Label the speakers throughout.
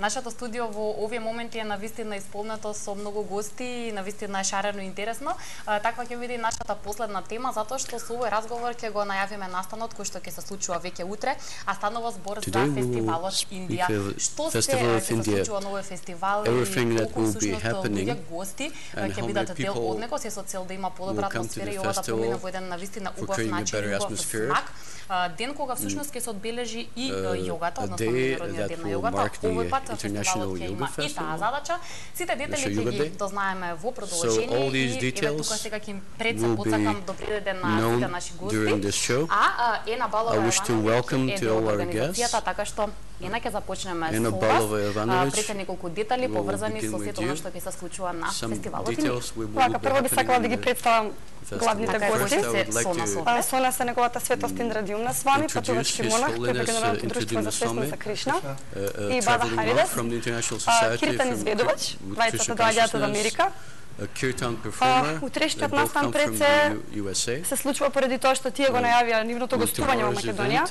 Speaker 1: Нашето студио во овие моменти е навистина исполнето со многу гости и навистина е шарено и интересно. Таква ќе биде и нашата последна тема, затоа што со овој разговор ќе го најавиме настанот кој што ќе се случува веќе утре, а станува збор за фестивалот Индија. Што се случува на овој фестивал и колку всушност луѓе гости ќе бидат дел од него, се со цел да има подобра атмосфера и ова да помине во еден навистина убав начин, убав смак. Ден кога всушност ќе се одбележи и јогата, односно меѓународниот ден на јогата, овој пат фестивалот ќе има и таа задача. Сите детали ќе ги дознаеме во продолжение и еве тука сега ќе им подсакам добри ден на сите наши гости. А Ена Балова е дел од организацијата, така што Ена ќе започнеме со вас. Пред неколку детали поврзани со сето она што ќе се случува на фестивалот.
Speaker 2: Така, прво би сакала да ги представам главните гости. Со нас е неговата светост Индрадиумна Свами, патувачки монах при Меѓународното друштво за свестост за Кришна, и Бада Харидес, Киртан изведувач, двајцата доаѓаат од Америка. Утрешниот настан пред се случува поради тоа што тие го најавија нивното гостување во Македонија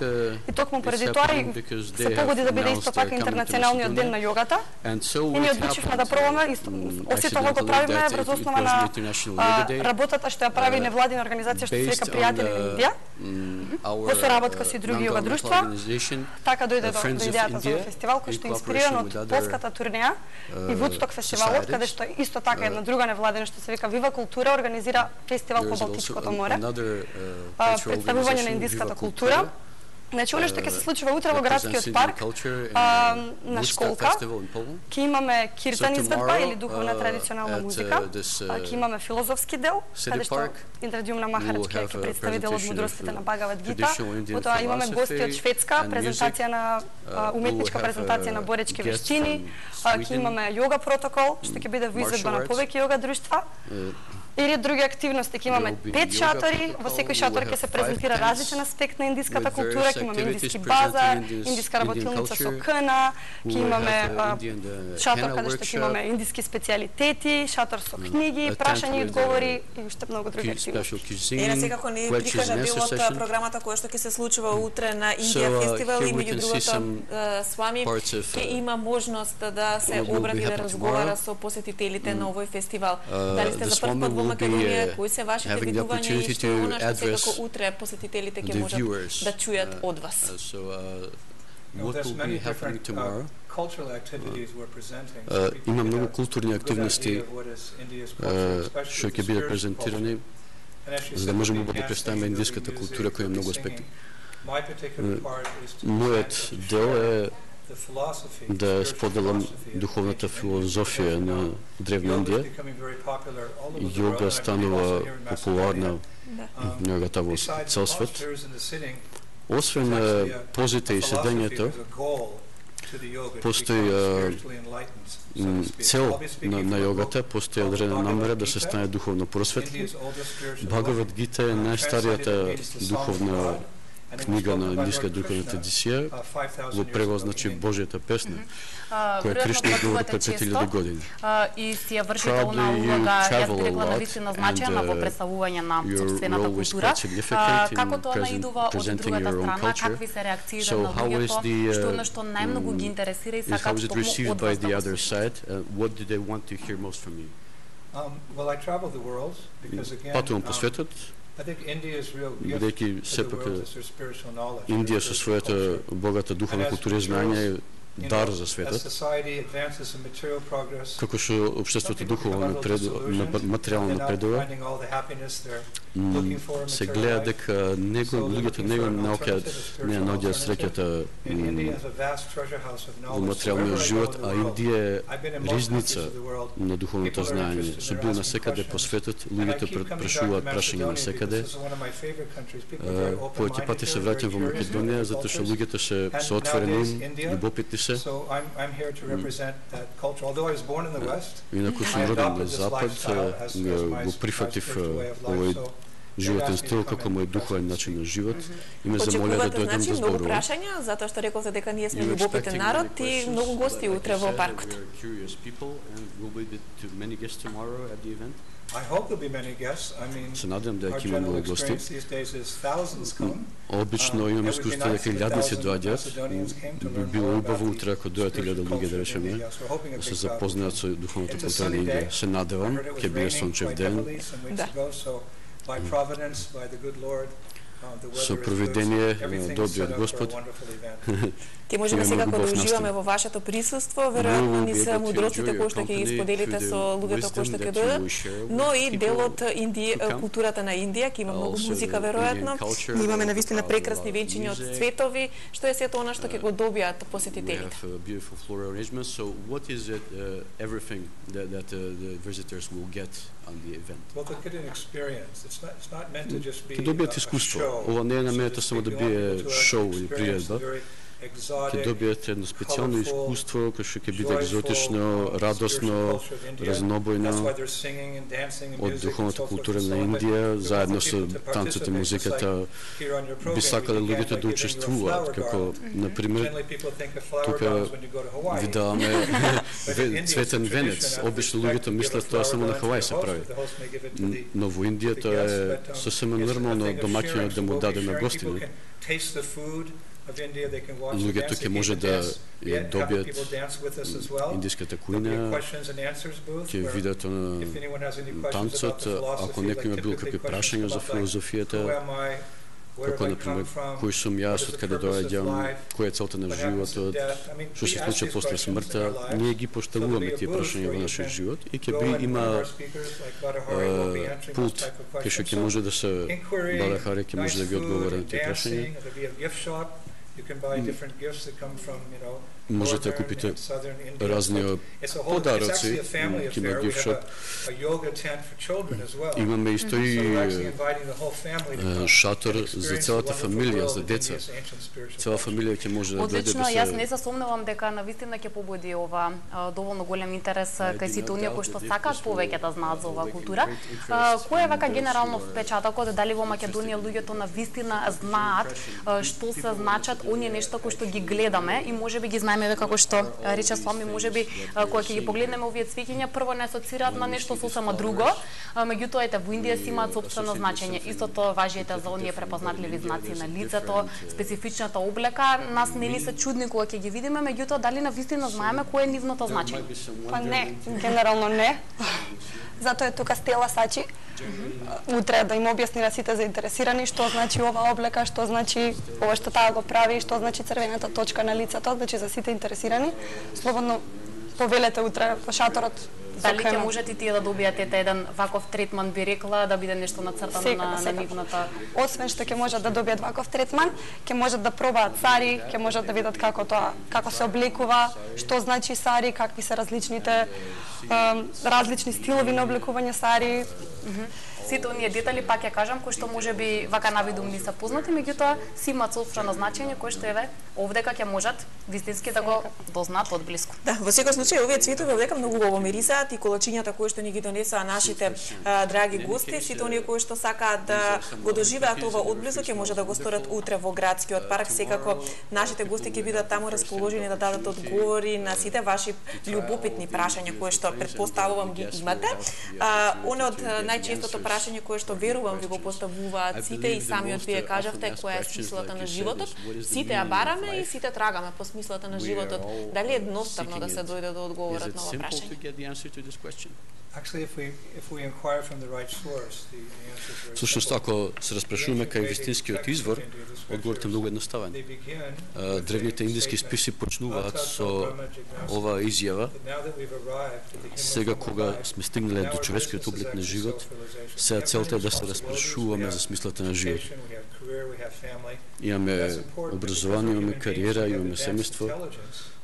Speaker 2: и токму поради тоа се погоди да биде исто така интернационалниот ден на јогата и ние одлучивме да пробаме осето тоа го правиме врз основа на работата што ја прави невладина организација што се вика Пријатели на Индија во соработка со други јога друштва. Така дојде до идејата за овој фестивал кој што е инспириран од полската турнеја и Вудсток фестивалот, каде што исто така една друга невладина што се вика Вива култура организира фестивал по Балтичкото море, представување на индиската култура. Значи, оно што ќе се случува утре во градскиот парк на школка, ќе имаме киртан изведба или духовна традиционална музика, ќе имаме филозофски дел, каде што Индрадиумна Махарач ќе представи дел од мудростите на Багават Гита. Потоа имаме гости од Шведска, презентација на уметничка презентација на боречки вештини, ќе имаме јога протокол, што ќе биде во изведба на повеќе јога друштва. Или други активности, ќе имаме 5 шатори, во секој шатор ќе се презентира различен аспект на индиската култура, ќе имаме индиски базар, индиска работилница со кна, ќе имаме шатор каде што ќе имаме индиски специјалитети, шатор со книги, прашања и одговори и уште многу други активности.
Speaker 3: Ена секако ни прикажа дел од програмата која што ќе се случува утре на Индија фестивал и меѓу другото с вами ќе има можност да се обради да разговара со посетителите на овој фестивал. Дали сте за прв пат во Македонија, кои се вашите видувања и што она што секако утре посетителите ќе можат да чујат од вас?
Speaker 4: Има многу културни активности што ќе бидат презентирани за да можеме да представиме индиската култура која е многу аспекти. Мојот дел е да споделам духовната филозофија на древна Индија. Јога станува популарна јогата во цел свет. Освен позите и седењето, постои цел на јогата, постои одредена намера да се стане духовно просветли. Багават Гита е најстаријата духовна книга на индиска духовна традиција, во превод значи Божјата песна, која Кришна говори пред 5000 години.
Speaker 1: И си ја вршите она улога, јас би рекла навистина значајна во представување на сопствената култура. Како тоа наидува од другата страна, какви се реакциите на луѓето, што она што најмногу ги интересира и сакаат што од вас да го слушаат?
Speaker 4: Патувам по светот, бидејќи сепак Индија со својата богата духовна култура и знање дар за светот. Како што општеството духовно материјално напредува, се гледа дека луѓето не наоѓаат среќата во материјалниот живот, а Индија е ризница на духовното знаење. Со бил насекаде по светот, луѓето прашуваат прашања насекаде. Повеќе пати се враќам во Македонија, затоа што луѓето се отворени, љубопитни се. Инаку сум роден на Запад, го прифатив овој животен стил, како мој духовен начин на живот, и ме замоля да дојдам да зборувам.
Speaker 3: Многу прашања, затоа што рековте дека ние сме љубопитен народ и многу гости утре во паркот.
Speaker 4: Се надевам дека има многу гости. Обично имам искуство дека илјадници доаѓаат. Би било убаво утре ако дојдат 1000 луѓе, да речеме, да се запознаат со духовната култура на Индија. Се надевам, ќе биде сончев ден. Со провидение на добриот Господ.
Speaker 3: Ке можеме секако да уживаме во вашето присуство, веројатно ни се мудроците кои што ќе ги споделите со луѓето кои што ќе дојдат, но и дел од културата на Индија, ќе има многу музика веројатно. Ние имаме навистина прекрасни венчиња од цветови, што е сето она што ќе го добијат посетителите.
Speaker 4: Ќе добијат искуство. Ова не е наменето само да биде шоу или приредба. Ќе добиете едно специјално искуство кој што ќе биде екзотично, радосно, разнобојно од духовната култура на Индија, заедно со танцот и музиката. Би сакале луѓето да учествуваат, како, например, тука ви даваме цветен венец. Обично луѓето мислат тоа само на Хавај се прави. Но во Индија тоа е сосема нормално домаќинот да му даде на гостина. Луѓето ќе може да ја добијат индиската кујна, ќе видат на танцот, ако некој има било какви прашања за филозофијата, како, например, кој сум јас, од каде доаѓам, која е целта на животот, што се случи после смртта, ние ги поставуваме тие прашања во нашиот живот и ќе би има пулт кај што ќе може да се Бадахари ќе може да ви одговори на тие прашања. Можете да купите разни подароци, ќе има gift shop. Имаме исто и шатор за целата фамилија, за деца. Цела фамилија ќе може да дојде да се...
Speaker 1: Јас не се сомневам дека навистина ќе побуди ова доволно голем интерес кај сите оние кои што сакаат повеќе да знаат за оваа култура. Кој е вака генерално впечатокот, дали во Македонија луѓето навистина знаат што се значат оние нешта кои што ги гледаме и можеби ги знаеме како што рече Слами, можеби кога ќе ги погледнеме овие цвеќиња, прво не асоцираат на нешто сосема друго, меѓутоа ете во Индија си имаат сопствено значење. Истото важи за оние препознатливи знаци на лицето, специфичната облека. Нас не ни се чудни кога ќе ги видиме, меѓутоа дали навистина знаеме кое е нивното значење?
Speaker 2: Па не, генерално не. Затоа е тука Стела Сачи. Утре да им објасни на сите заинтересирани што значи ова облека, што значи ова што таа го прави, што значи црвената точка на лицето, значи за сите интересирани. Слободно повелете утре во шаторот.
Speaker 1: Дали ќе можете тие да добијате еден ваков третман, би рекла, да биде нешто нацртано на нивната...
Speaker 2: Освен што ќе можат да добијат ваков третман, ќе можат да пробаат сари, ќе можат да видат како се облекува, што значи сари, какви се различните различни стилови на облекување сари.
Speaker 1: Сите оние детали, пак ја кажам, кои што можеби вака навидум ни се познати, меѓутоа си имаат сопствено значење, кои што еве овдека ќе можат вистински да го дознаат од блиску.
Speaker 3: Да, во секој случај овие цветови овдека многу убаво мирисаат и колачињата кои што ни ги донесоа нашите драги гости, сите оние кои што сакаат да го доживеат ова одблизу ќе може да го сторат утре во градскиот парк. Секако нашите гости ќе бидат таму расположени да дадат одговори на сите ваши љубопитни прашања кои што претпоставувам ги имате. Оне од најчестото прашање кое што верувам ви го поставуваат сите и самиот вие кажавте која е смислата на животот. Сите ја бараме и сите трагаме по смислата на животот. Дали е едноставно да се дојде до одговорот на ова прашање?
Speaker 4: Всушност, ако се распрашуваме кај вистинскиот извор, одговорот е многу едноставен. Древните индиски списи почнуваат со оваа изјава. Сега кога сме стигнале до човечкиот облик на живот, сега целта е да се распрашуваме за смислата на живот. Имаме образование, имаме кариера, имаме семејство,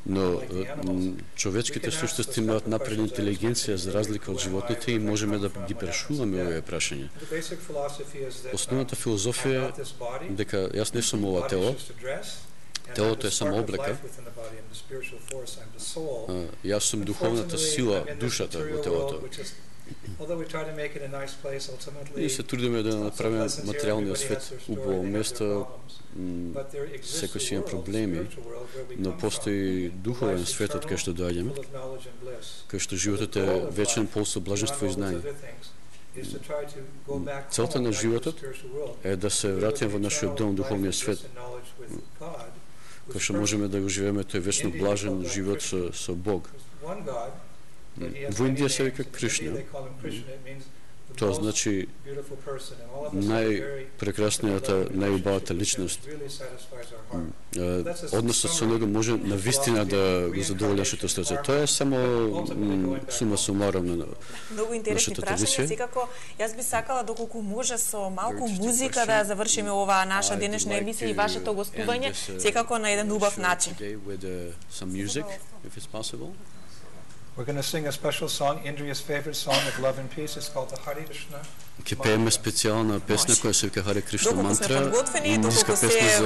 Speaker 4: но човечките суштества имаат напредна интелигенција за разлика од животните и можеме да ги прашуваме овие прашања. Основната филозофија е дека јас не сум ова тело, телото е само облека, јас сум духовната сила, душата во телото. Ние се трудиме да направиме материјалниот свет убаво место, секој си има проблеми, но постои духовен свет од кај што доаѓаме, кај што животот е вечен пол со блаженство и знание. Целта на животот е да се вратиме во нашиот дом, духовниот свет, кај што можеме да го живееме тој вечно блажен живот со Бог. Во Индија се вика Кришна. Тоа значи најпрекраснијата, најубавата личност. Односот со него може навистина да го задоволи нашето срце. Тоа е само сума сумаром на
Speaker 3: многу интересни прашања. Секако, јас би сакала доколку може со малку музика да ја завршиме оваа наша денешна емисија и вашето гостување, секако на еден убав начин.
Speaker 5: We're going to sing a special song, Indriya's favorite song of love and peace. It's called the Hare Krishna.
Speaker 4: Ќе пееме специјална песна која се вика Харе Кришна мантра,
Speaker 3: индиска песна за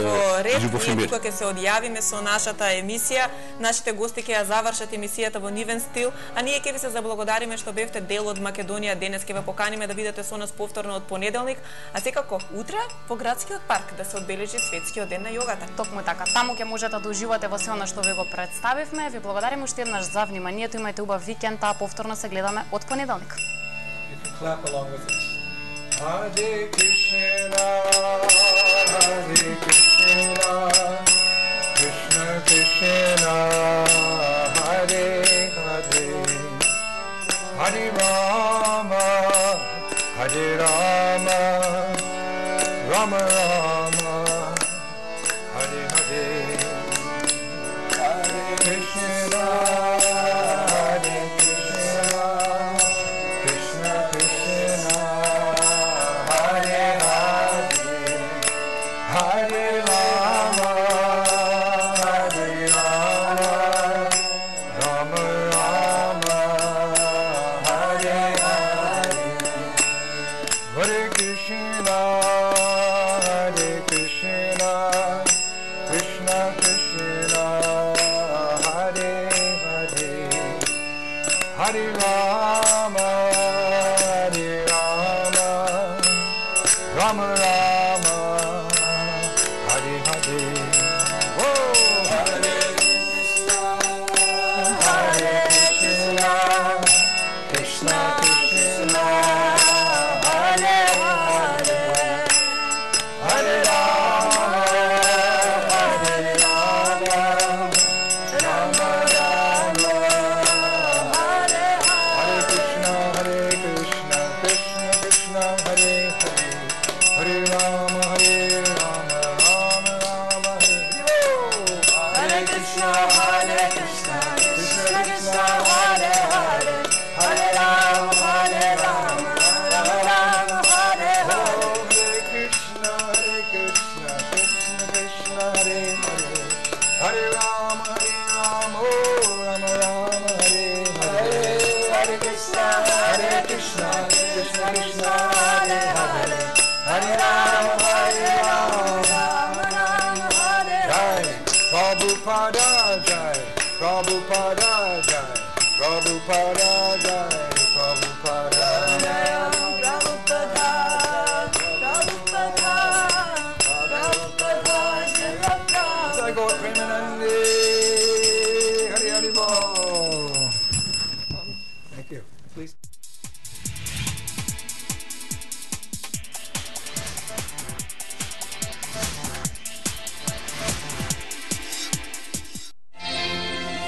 Speaker 3: љубов и мир. Тука ќе се одјавиме со нашата емисија. Нашите гости ќе ја завршат емисијата во нивен стил, а ние ќе ви се заблагодариме што бевте дел од Македонија. Денес ќе ве поканиме да бидете со нас повторно од понеделник, а секако утре во градскиот парк да се одбележи светскиот ден на јогата.
Speaker 1: Токму така. Таму ќе можете да уживате во се она што ви го представивме. Ви благодариме уште еднаш за вниманието. Имајте убав викенд, а повторно се гледаме од понеделник.
Speaker 5: Hare Krishna, Hare Krishna, Krishna Krishna, Hare Hare, Hare Rama, Hare Rama, Rama Rama, Hare Hare, Hare Krishna. Prabhupada Jai, Prabhupada Jai, Prabhupada Jai, Prabhupada Jai, Prabhupada, Prabhupada, Prabhupada Jai, Jai Gaur Premanande, Hari Hari Bol. Thank you. Please.